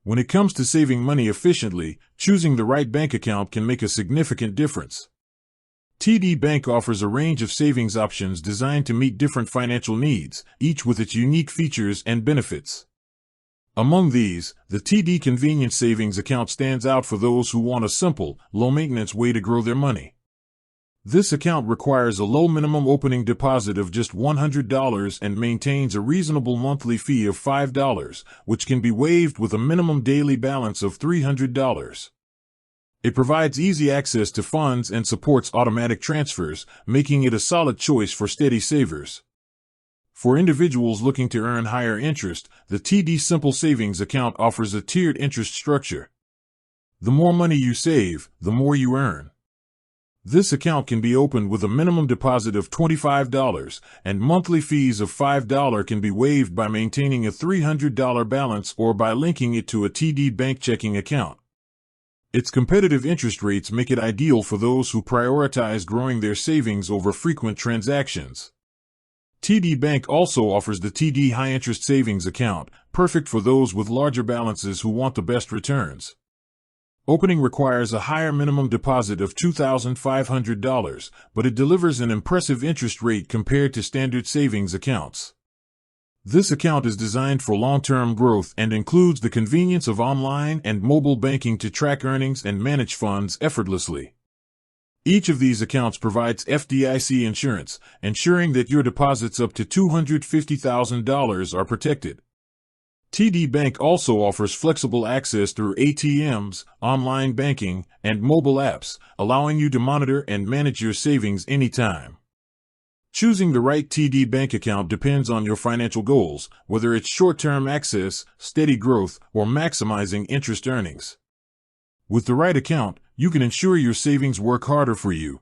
When it comes to saving money efficiently, choosing the right bank account can make a significant difference. TD Bank offers a range of savings options designed to meet different financial needs, each with its unique features and benefits. Among these, the TD Convenience Savings Account stands out for those who want a simple, low-maintenance way to grow their money. This account requires a low minimum opening deposit of just $100 and maintains a reasonable monthly fee of $5, which can be waived with a minimum daily balance of $300. It provides easy access to funds and supports automatic transfers, making it a solid choice for steady savers. For individuals looking to earn higher interest, the TD Simple Savings Account offers a tiered interest structure. The more money you save, the more you earn. This account can be opened with a minimum deposit of $25, and monthly fees of $5 can be waived by maintaining a $300 balance or by linking it to a TD Bank checking account. Its competitive interest rates make it ideal for those who prioritize growing their savings over frequent transactions. TD Bank also offers the TD High Interest Savings Account, perfect for those with larger balances who want the best returns. Opening requires a higher minimum deposit of $2,500, but it delivers an impressive interest rate compared to standard savings accounts. This account is designed for long-term growth and includes the convenience of online and mobile banking to track earnings and manage funds effortlessly. Each of these accounts provides FDIC insurance, ensuring that your deposits up to $250,000 are protected. TD Bank also offers flexible access through ATMs, online banking, and mobile apps, allowing you to monitor and manage your savings anytime. Choosing the right TD Bank account depends on your financial goals, whether it's short-term access, steady growth, or maximizing interest earnings. With the right account, you can ensure your savings work harder for you.